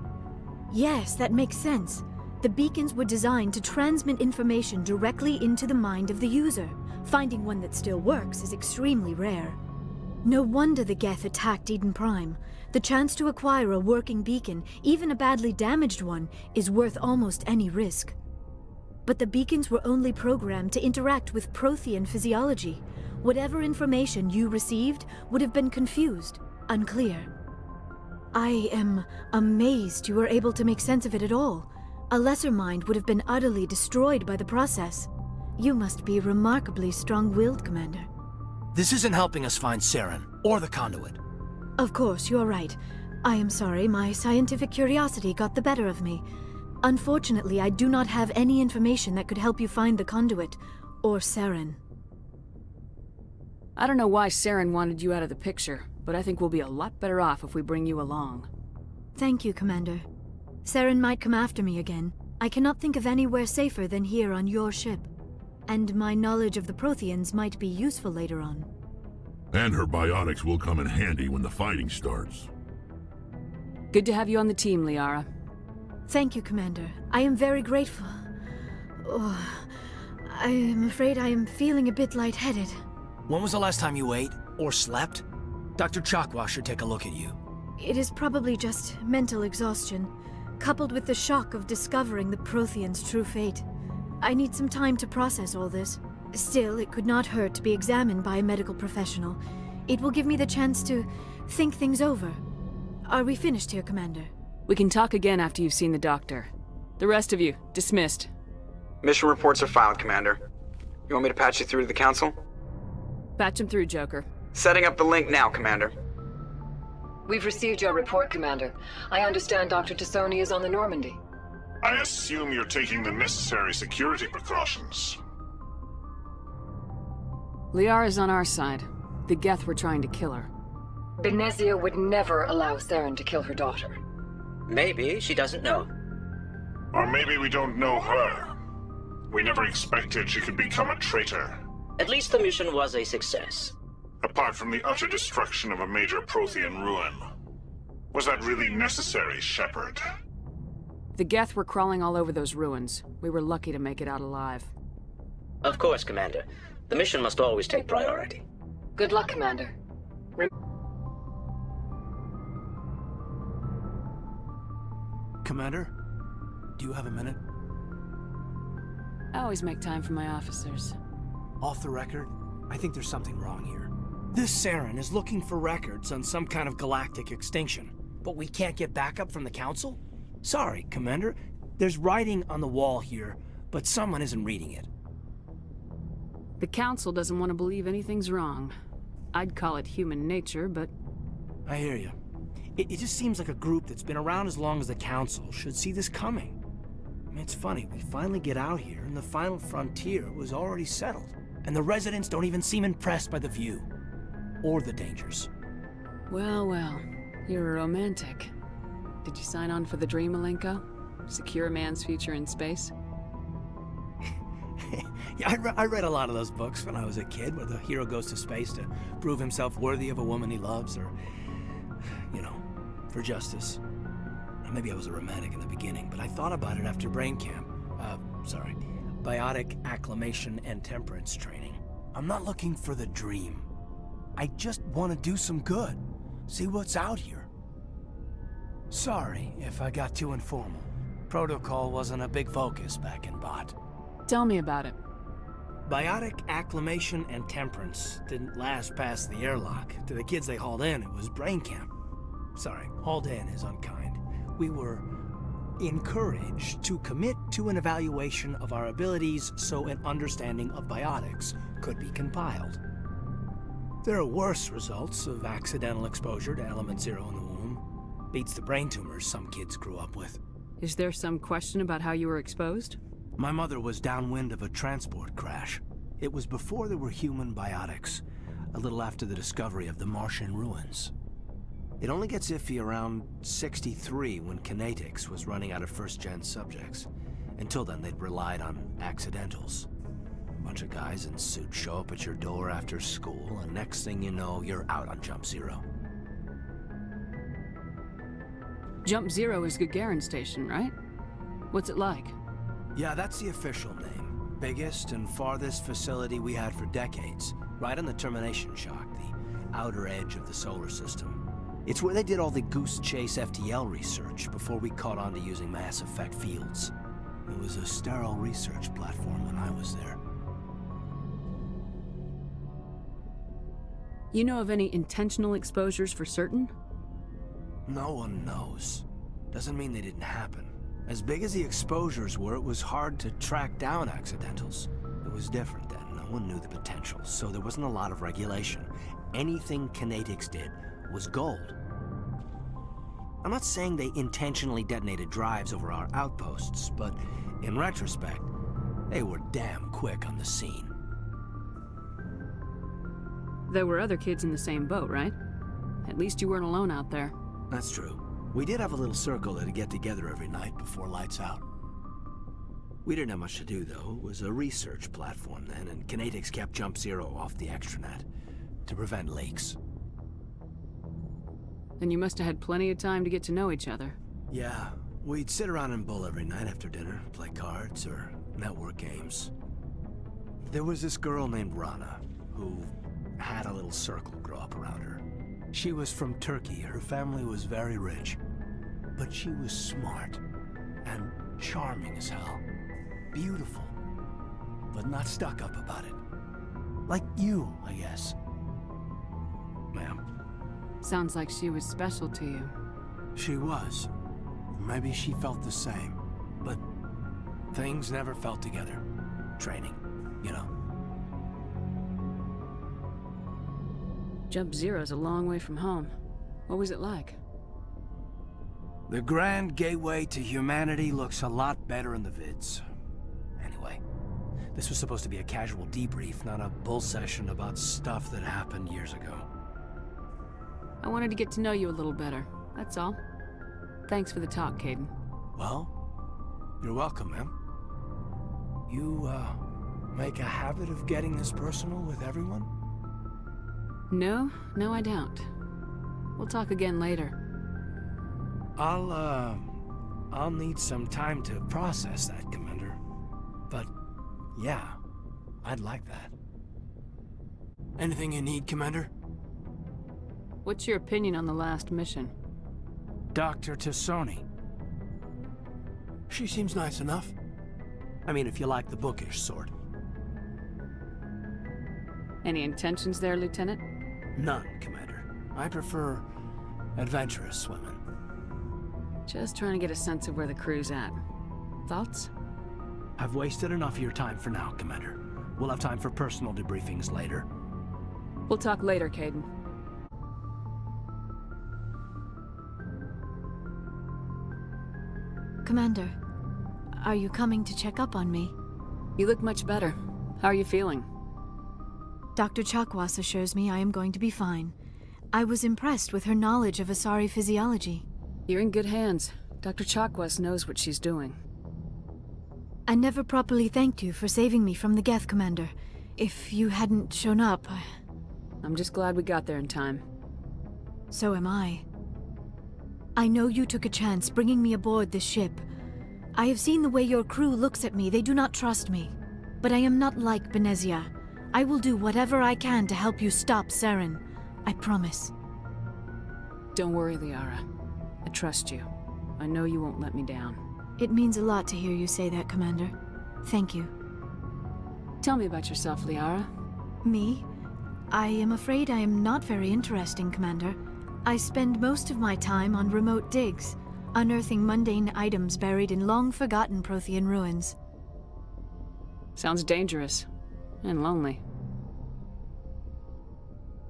Yes, that makes sense. The beacons were designed to transmit information directly into the mind of the user. Finding one that still works is extremely rare. No wonder the Geth attacked Eden Prime. The chance to acquire a working beacon, even a badly damaged one, is worth almost any risk. But the beacons were only programmed to interact with Prothean physiology. Whatever information you received would have been confused, unclear. I am amazed you were able to make sense of it at all. A lesser mind would have been utterly destroyed by the process. You must be remarkably strong-willed, Commander. This isn't helping us find Saren, or the conduit. Of course, you're right. I am sorry, my scientific curiosity got the better of me. Unfortunately, I do not have any information that could help you find the conduit, or Saren. I don't know why Saren wanted you out of the picture, but I think we'll be a lot better off if we bring you along. Thank you, Commander. Saren might come after me again. I cannot think of anywhere safer than here on your ship. And my knowledge of the Protheans might be useful later on. And her biotics will come in handy when the fighting starts. Good to have you on the team, Liara. Thank you, Commander. I am very grateful. Oh, I am afraid I am feeling a bit lightheaded. When was the last time you ate, or slept? Dr. Chakwa should take a look at you. It is probably just mental exhaustion, coupled with the shock of discovering the Protheans' true fate. I need some time to process all this. Still, it could not hurt to be examined by a medical professional. It will give me the chance to think things over. Are we finished here, Commander? We can talk again after you've seen the doctor. The rest of you, dismissed. Mission reports are filed, Commander. You want me to patch you through to the Council? Patch him through, Joker. Setting up the link now, Commander. We've received your report, Commander. I understand Dr. T'Soni is on the Normandy. I assume you're taking the necessary security precautions. Liara's on our side. The Geth were trying to kill her. Benezia would never allow Saren to kill her daughter. Maybe she doesn't know. Or maybe we don't know her. We never expected she could become a traitor. At least the mission was a success. Apart from the utter destruction of a major Prothean ruin. Was that really necessary, Shepard? The Geth were crawling all over those ruins. We were lucky to make it out alive. Of course, Commander. The mission must always take priority. Good luck, Commander. Commander, do you have a minute? I always make time for my officers. Off the record, I think there's something wrong here. This Saren is looking for records on some kind of galactic extinction, but we can't get backup from the Council? Sorry, Commander. There's writing on the wall here, but someone isn't reading it. The Council doesn't want to believe anything's wrong. I'd call it human nature, but... I hear you. It just seems like a group that's been around as long as the Council should see this coming. I mean, it's funny, we finally get out here and the final frontier was already settled. And the residents don't even seem impressed by the view. Or the dangers. Well, well. You're a romantic. Did you sign on for the dream, Malenko? Secure a man's future in space? Yeah, I read a lot of those books when I was a kid, where the hero goes to space to prove himself worthy of a woman he loves, or, you know, for justice. Maybe I was a romantic in the beginning, but I thought about it after brain camp. Biotic acclimation and temperance training. I'm not looking for the dream. I just want to do some good. See what's out here. Sorry if I got too informal. Protocol wasn't a big focus back in Bot. Tell me about it. Biotic acclimation and temperance didn't last past the airlock. To the kids they hauled in, it was brain camp. Sorry, hauled in is unkind. We were encouraged to commit to an evaluation of our abilities so an understanding of biotics could be compiled. There are worse results of accidental exposure to element 0 in the womb. Beats the brain tumors some kids grew up with. Is there some question about how you were exposed? My mother was downwind of a transport crash. It was before there were human biotics, a little after the discovery of the Martian ruins. It only gets iffy around 63 when kinetics was running out of first-gen subjects. Until then, they'd relied on accidentals. A bunch of guys in suits show up at your door after school, and next thing you know, you're out on Jump Zero. Jump Zero is Gagarin Station, right? What's it like? Yeah, that's the official name. Biggest and farthest facility we had for decades. Right on the termination shock, the outer edge of the solar system. It's where they did all the Goose Chase FTL research before we caught on to using mass effect fields. It was a sterile research platform when I was there. You know of any intentional exposures for certain? No one knows. Doesn't mean they didn't happen. As big as the exposures were, it was hard to track down accidentals. It was different then. No one knew the potential, so there wasn't a lot of regulation. Anything kinetics did was gold. I'm not saying they intentionally detonated drives over our outposts, but in retrospect, they were damn quick on the scene. There were other kids in the same boat, right? At least you weren't alone out there. That's true. We did have a little circle that'd get together every night before lights out. We didn't have much to do, though. It was a research platform then, and kinetics kept Jump Zero off the extranet to prevent leaks. Then you must have had plenty of time to get to know each other. Yeah, we'd sit around and bull every night after dinner, play cards or network games. There was this girl named Rana, who had a little circle grow up around her. She was from Turkey, her family was very rich. But she was smart, and charming as hell. Beautiful, but not stuck up about it. Like you, I guess. Ma'am. Sounds like she was special to you. She was. Maybe she felt the same. But things never felt together. Training, you know. Jump Zero's a long way from home. What was it like? The grand gateway to humanity looks a lot better in the vids. Anyway, this was supposed to be a casual debrief, not a bull session about stuff that happened years ago. I wanted to get to know you a little better, that's all. Thanks for the talk, Caden. Well, you're welcome, ma'am. You, make a habit of getting this personal with everyone? No, I don't. We'll talk again later. I'll need some time to process that, Commander. But, yeah, I'd like that. Anything you need, Commander? What's your opinion on the last mission? Dr. T'Soni. She seems nice enough. I mean, if you like the bookish sort. Any intentions there, Lieutenant? None, Commander. I prefer adventurous women. Just trying to get a sense of where the crew's at. Thoughts? I've wasted enough of your time for now, Commander. We'll have time for personal debriefings later. We'll talk later, Caden. Commander, are you coming to check up on me? You look much better. How are you feeling? Dr. Chakwas assures me I am going to be fine. I was impressed with her knowledge of Asari physiology. You're in good hands. Dr. Chakwas knows what she's doing. I never properly thanked you for saving me from the Geth, Commander. If you hadn't shown up... I'm just glad we got there in time. So am I. I know you took a chance bringing me aboard this ship. I have seen the way your crew looks at me. They do not trust me. But I am not like Benezia. I will do whatever I can to help you stop Saren. I promise. Don't worry, Liara. I trust you. I know you won't let me down. It means a lot to hear you say that, Commander. Thank you. Tell me about yourself, Liara. Me? I am afraid I am not very interesting, Commander. I spend most of my time on remote digs, unearthing mundane items buried in long-forgotten Prothean ruins. Sounds dangerous. And lonely.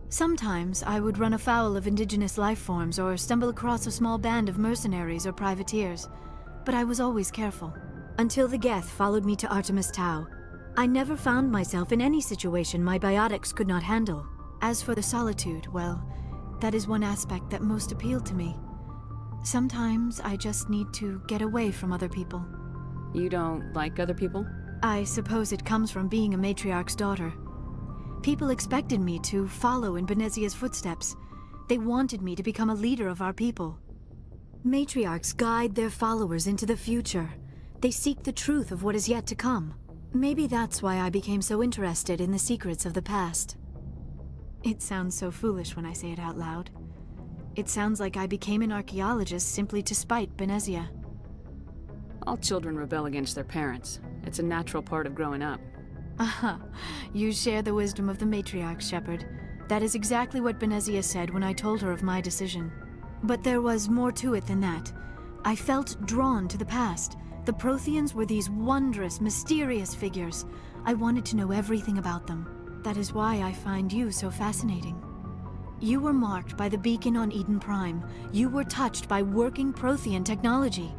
Sometimes I would run afoul of indigenous life forms or stumble across a small band of mercenaries or privateers, but I was always careful. Until the Geth followed me to Artemis Tau, I never found myself in any situation my biotics could not handle. As for the solitude, well, that is one aspect that most appealed to me. Sometimes I just need to get away from other people. You don't like other people? I suppose it comes from being a matriarch's daughter. People expected me to follow in Benezia's footsteps. They wanted me to become a leader of our people. Matriarchs guide their followers into the future. They seek the truth of what is yet to come. Maybe that's why I became so interested in the secrets of the past. It sounds so foolish when I say it out loud. It sounds like I became an archaeologist simply to spite Benezia. All children rebel against their parents. It's a natural part of growing up. Aha, you share the wisdom of the matriarch, Shepard. That is exactly what Benezia said when I told her of my decision. But there was more to it than that. I felt drawn to the past. The Protheans were these wondrous, mysterious figures. I wanted to know everything about them. That is why I find you so fascinating. You were marked by the beacon on Eden Prime. You were touched by working Prothean technology.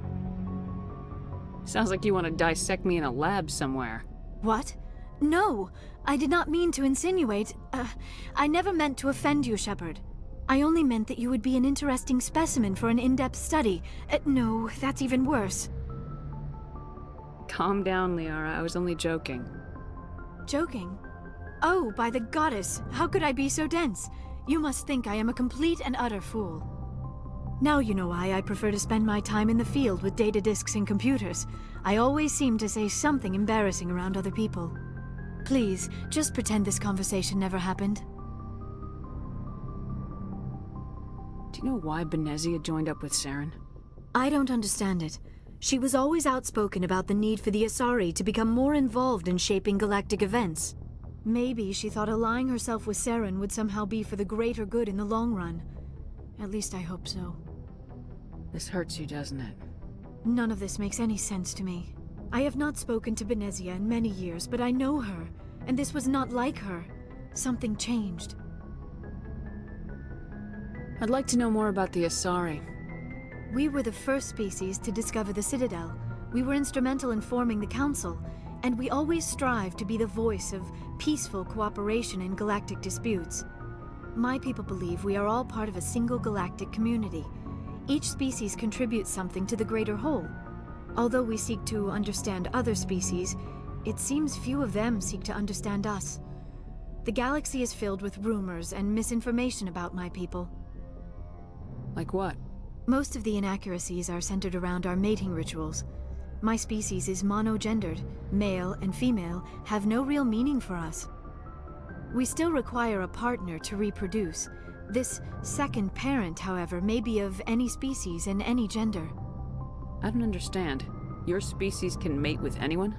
Sounds like you want to dissect me in a lab somewhere. What? No! I did not mean to insinuate. I never meant to offend you, Shepard. I only meant that you would be an interesting specimen for an in-depth study. No, that's even worse. Calm down, Liara. I was only joking. Joking? Oh, by the goddess, how could I be so dense? You must think I am a complete and utter fool. Now you know why I prefer to spend my time in the field with data disks and computers. I always seem to say something embarrassing around other people. Please, just pretend this conversation never happened. Do you know why Benezia joined up with Saren? I don't understand it. She was always outspoken about the need for the Asari to become more involved in shaping galactic events. Maybe she thought allying herself with Saren would somehow be for the greater good in the long run. At least I hope so. This hurts you, doesn't it? None of this makes any sense to me. I have not spoken to Benezia in many years, but I know her, and this was not like her. Something changed. I'd like to know more about the Asari. We were the first species to discover the Citadel. We were instrumental in forming the Council, and we always strive to be the voice of peaceful cooperation in galactic disputes. My people believe we are all part of a single galactic community. Each species contributes something to the greater whole. Although we seek to understand other species, it seems few of them seek to understand us. The galaxy is filled with rumors and misinformation about my people. Like what? Most of the inaccuracies are centered around our mating rituals. My species is monogendered. Male and female have no real meaning for us. We still require a partner to reproduce. This second parent, however, may be of any species and any gender. I don't understand. Your species can mate with anyone?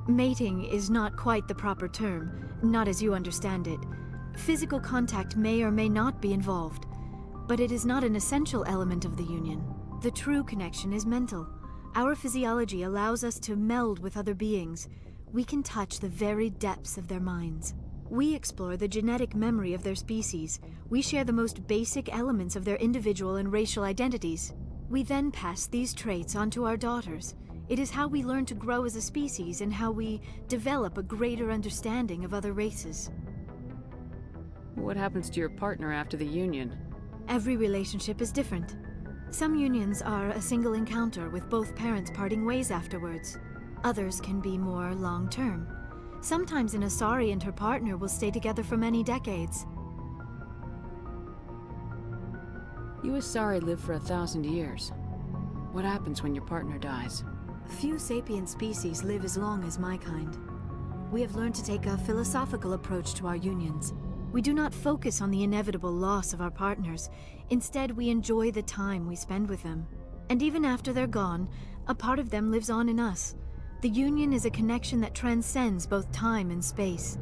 Mating is not quite the proper term, not as you understand it. Physical contact may or may not be involved, but it is not an essential element of the union. The true connection is mental. Our physiology allows us to meld with other beings. We can touch the very depths of their minds. We explore the genetic memory of their species. We share the most basic elements of their individual and racial identities. We then pass these traits on to our daughters. It is how we learn to grow as a species and how we develop a greater understanding of other races. What happens to your partner after the union? Every relationship is different. Some unions are a single encounter with both parents parting ways afterwards. Others can be more long-term. Sometimes an Asari and her partner will stay together for many decades. You Asari live for 1,000 years. What happens when your partner dies? Few sapient species live as long as my kind. We have learned to take a philosophical approach to our unions. We do not focus on the inevitable loss of our partners. Instead, we enjoy the time we spend with them. And even after they're gone, a part of them lives on in us. The union is a connection that transcends both time and space.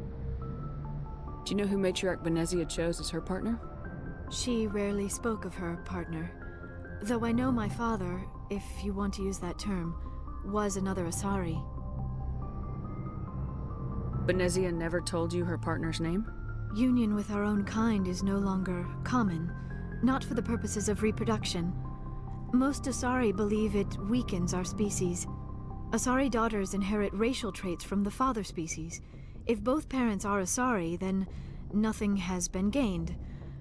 Do you know who Matriarch Benezia chose as her partner? She rarely spoke of her partner. Though I know my father, if you want to use that term, was another Asari. Benezia never told you her partner's name? Union with our own kind is no longer common, not for the purposes of reproduction. Most Asari believe it weakens our species. Asari daughters inherit racial traits from the father species. If both parents are Asari, then nothing has been gained,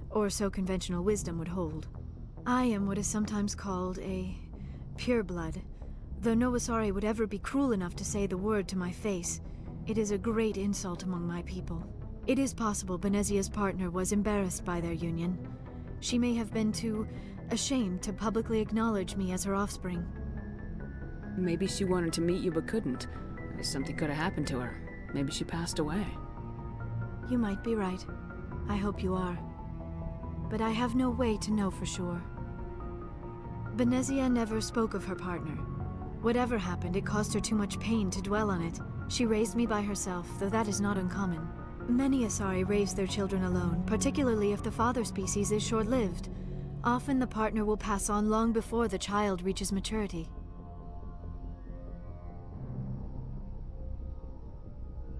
or so conventional wisdom would hold. I am what is sometimes called a pureblood, though no Asari would ever be cruel enough to say the word to my face. It is a great insult among my people. It is possible Benezia's partner was embarrassed by their union. She may have been too ashamed to publicly acknowledge me as her offspring. Maybe she wanted to meet you but couldn't. Something could have happened to her. Maybe she passed away. You might be right. I hope you are. But I have no way to know for sure. Benezia never spoke of her partner. Whatever happened, it caused her too much pain to dwell on it. She raised me by herself, though that is not uncommon. Many Asari raise their children alone, particularly if the father species is short-lived. Often the partner will pass on long before the child reaches maturity.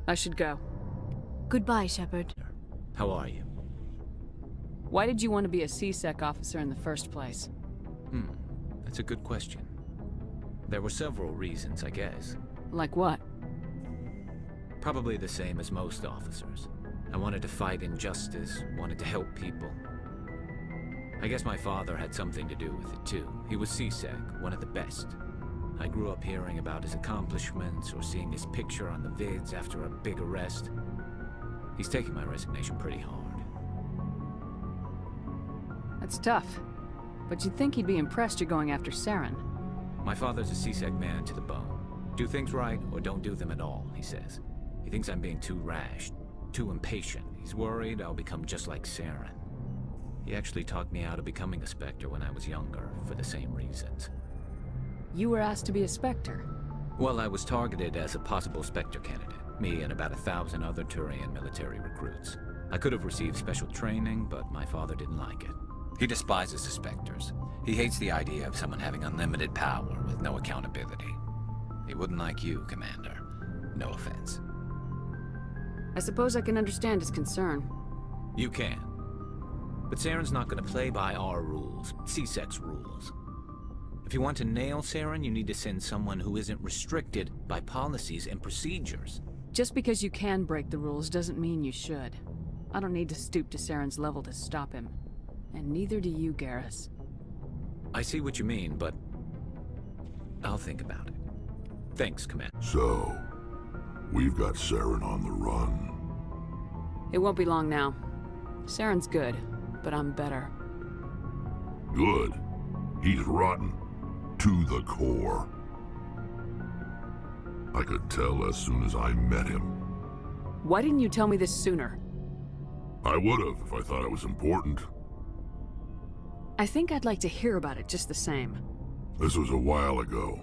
I should go. Goodbye, Shepard. How are you? Why did you want to be a C-Sec officer in the first place? That's a good question. There were several reasons, I guess. Like what? Probably the same as most officers. I wanted to fight injustice, wanted to help people. I guess my father had something to do with it too. He was C-Sec, one of the best. I grew up hearing about his accomplishments or seeing his picture on the vids after a big arrest. He's taking my resignation pretty hard. That's tough. But you'd think he'd be impressed you're going after Saren. My father's a C-Sec man to the bone. Do things right or don't do them at all, he says. He thinks I'm being too rash, too impatient. He's worried I'll become just like Saren. He actually talked me out of becoming a Spectre when I was younger, for the same reasons. You were asked to be a Spectre? Well, I was targeted as a possible Spectre candidate. Me and about 1,000 other Turian military recruits. I could have received special training, but my father didn't like it. He despises the Spectres. He hates the idea of someone having unlimited power with no accountability. He wouldn't like you, Commander. No offense. I suppose I can understand his concern. You can. But Saren's not going to play by our rules, C-Sec's rules. If you want to nail Saren, you need to send someone who isn't restricted by policies and procedures. Just because you can break the rules doesn't mean you should. I don't need to stoop to Saren's level to stop him. And neither do you, Garrus. I see what you mean, but I'll think about it. Thanks, Commander. So, we've got Saren on the run. It won't be long now. Saren's good, but I'm better. Good. He's rotten. To the core. I could tell as soon as I met him. Why didn't you tell me this sooner? I would've if I thought it was important. I think I'd like to hear about it just the same. This was a while ago.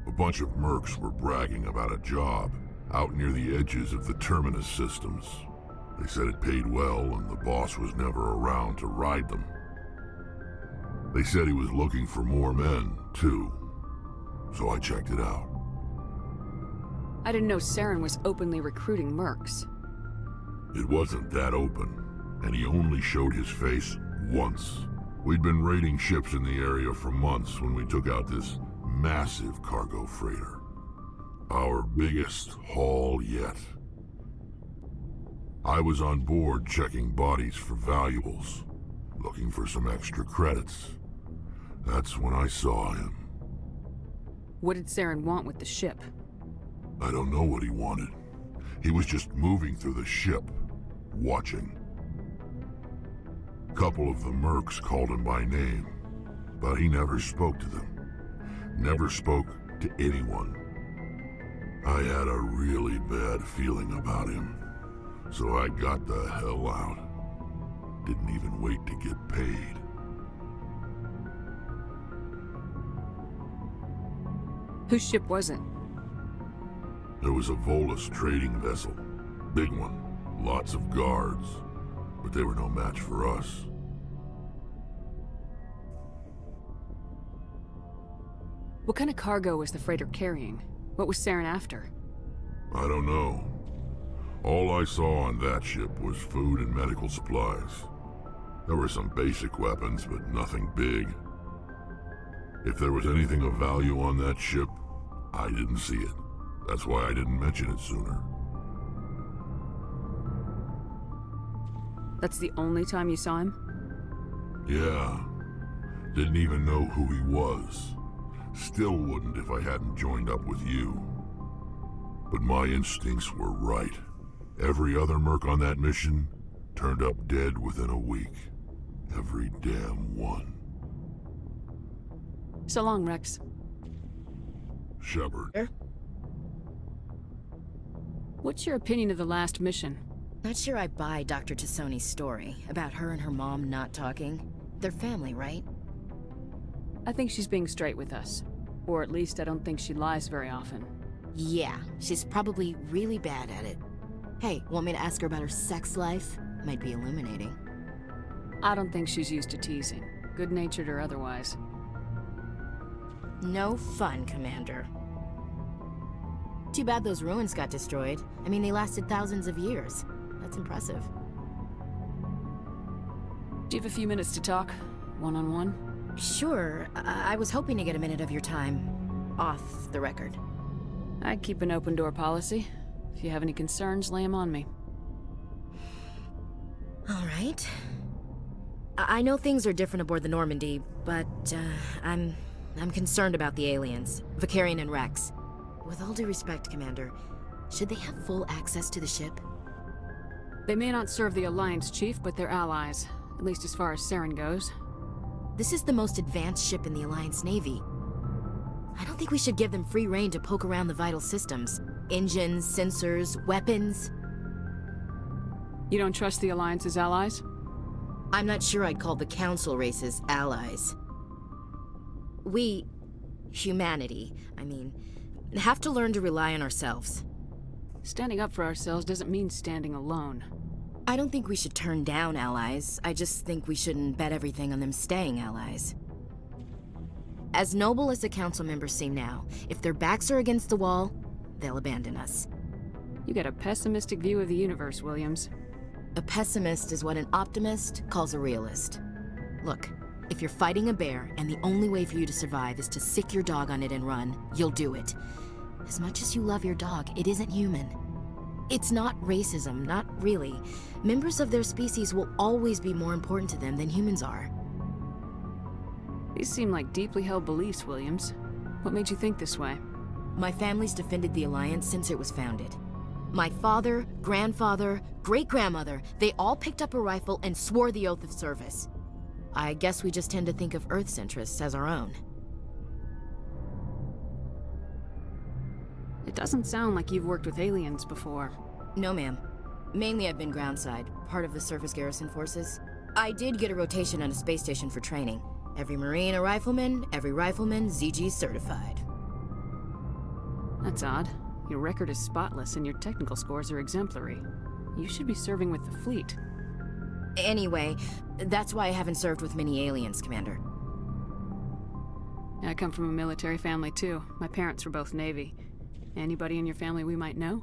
A bunch of mercs were bragging about a job out near the edges of the Terminus systems. They said it paid well and the boss was never around to ride them. They said he was looking for more men, too. So I checked it out. I didn't know Saren was openly recruiting mercs. It wasn't that open, and he only showed his face once. We'd been raiding ships in the area for months when we took out this massive cargo freighter. Our biggest haul yet. I was on board checking bodies for valuables, looking for some extra credits. That's when I saw him. What did Saren want with the ship? I don't know what he wanted. He was just moving through the ship, watching. Couple of the mercs called him by name, but he never spoke to them. Never spoke to anyone. I had a really bad feeling about him, so I got the hell out. Didn't even wait to get paid. Whose ship was it? There was a Volus trading vessel. Big one. Lots of guards. But they were no match for us. What kind of cargo was the freighter carrying? What was Saren after? I don't know. All I saw on that ship was food and medical supplies. There were some basic weapons, but nothing big. If there was anything of value on that ship, I didn't see it. That's why I didn't mention it sooner. That's the only time you saw him? Yeah. Didn't even know who he was. Still wouldn't if I hadn't joined up with you. But my instincts were right. Every other merc on that mission turned up dead within a week. Every damn one. So long, Rex. Shepard. What's your opinion of the last mission? Not sure I buy Dr. T'Soni's story about her and her mom not talking. They're family, right? I think she's being straight with us. Or at least I don't think she lies very often. Yeah, she's probably really bad at it. Hey, want me to ask her about her sex life? Might be illuminating. I don't think she's used to teasing, good-natured or otherwise. No fun, Commander. Too bad those ruins got destroyed. I mean, they lasted thousands of years. That's impressive. Do you have a few minutes to talk? One-on-one? Sure. I was hoping to get a minute of your time off the record. I keep an open-door policy. If you have any concerns, lay them on me. All right. I know things are different aboard the Normandy, but I'm concerned about the aliens, Vicarian and Rex. With all due respect, Commander, should they have full access to the ship? They may not serve the Alliance, Chief, but they're allies, at least as far as Saren goes. This is the most advanced ship in the Alliance Navy. I don't think we should give them free rein to poke around the vital systems. Engines, sensors, weapons. You don't trust the Alliance's allies? I'm not sure I'd call the Council races allies. We, humanity, I mean, have to learn to rely on ourselves. Standing up for ourselves doesn't mean standing alone. I don't think we should turn down allies. I just think we shouldn't bet everything on them staying allies. As noble as the Council members seem now, if their backs are against the wall, they'll abandon us. You got a pessimistic view of the universe, Williams. A pessimist is what an optimist calls a realist. Look, if you're fighting a bear and the only way for you to survive is to sick your dog on it and run, you'll do it. As much as you love your dog, it isn't human. It's not racism, not really. Members of their species will always be more important to them than humans are. These seem like deeply held beliefs, Williams. What made you think this way? My family's defended the Alliance since it was founded. My father, grandfather, great-grandmother, they all picked up a rifle and swore the oath of service. I guess we just tend to think of Earth's interests as our own. It doesn't sound like you've worked with aliens before. No, ma'am. Mainly I've been groundside, part of the surface garrison forces. I did get a rotation on a space station for training. Every Marine a rifleman, every rifleman ZG certified. That's odd. Your record is spotless and your technical scores are exemplary. You should be serving with the fleet. Anyway, that's why I haven't served with many aliens, Commander. I come from a military family too. My parents were both Navy. Anybody in your family we might know?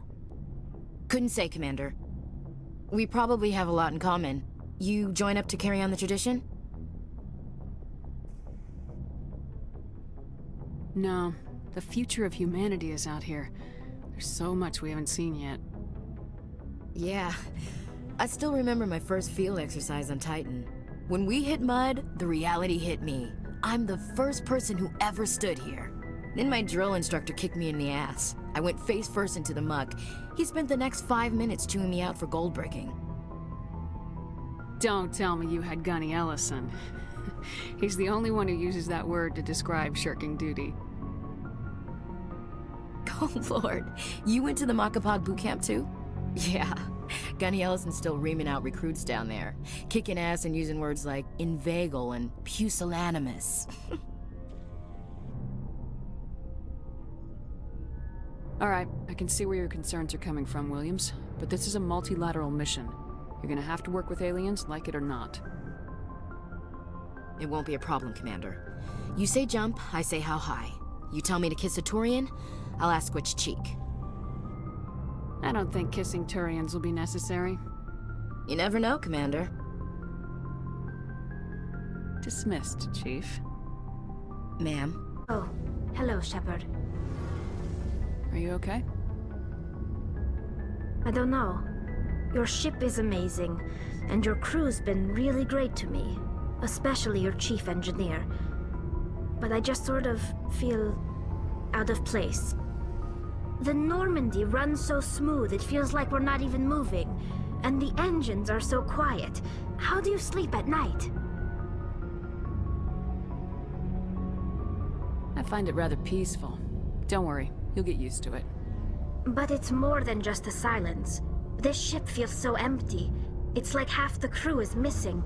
Couldn't say, Commander. We probably have a lot in common. You join up to carry on the tradition? No. The future of humanity is out here. There's so much we haven't seen yet. Yeah. I still remember my first field exercise on Titan. When we hit mud, the reality hit me. I'm the first person who ever stood here. Then my drill instructor kicked me in the ass. I went face first into the muck. He spent the next 5 minutes chewing me out for gold breaking. Don't tell me you had Gunny Ellison. He's the only one who uses that word to describe shirking duty. Oh Lord, you went to the Makapog boot camp too? Yeah, Gunny Ellison's still reaming out recruits down there, kicking ass and using words like inveigle and pusillanimous. All right, I can see where your concerns are coming from, Williams, but this is a multilateral mission. You're gonna have to work with aliens, like it or not. It won't be a problem, Commander. You say jump, I say how high. You tell me to kiss a Turian, I'll ask which cheek. I don't think kissing Turians will be necessary. You never know, Commander. Dismissed, Chief. Ma'am. Oh, hello, Shepard. Are you okay? I don't know. Your ship is amazing, and your crew's been really great to me, especially your chief engineer. But I just sort of feel out of place. The Normandy runs so smooth it feels like we're not even moving, and the engines are so quiet. How do you sleep at night? I find it rather peaceful. Don't worry, you'll get used to it. But it's more than just the silence. This ship feels so empty. It's like half the crew is missing.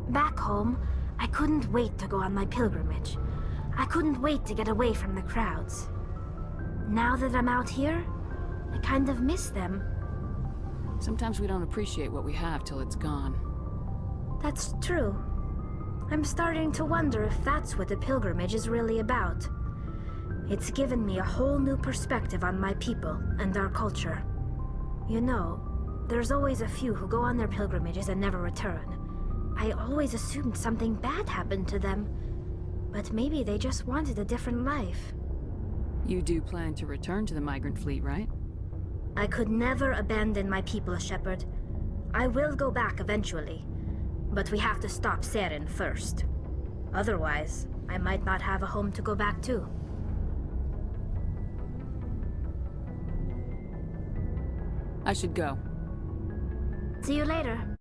Back home, I couldn't wait to go on my pilgrimage. I couldn't wait to get away from the crowds. Now that I'm out here, I kind of miss them. Sometimes we don't appreciate what we have till it's gone. That's true. I'm starting to wonder if that's what the pilgrimage is really about. It's given me a whole new perspective on my people and our culture. You know, there's always a few who go on their pilgrimages and never return. I always assumed something bad happened to them, but maybe they just wanted a different life. You do plan to return to the migrant fleet, right? I could never abandon my people, Shepard. I will go back eventually, but we have to stop Saren first. Otherwise, I might not have a home to go back to. I should go. See you later.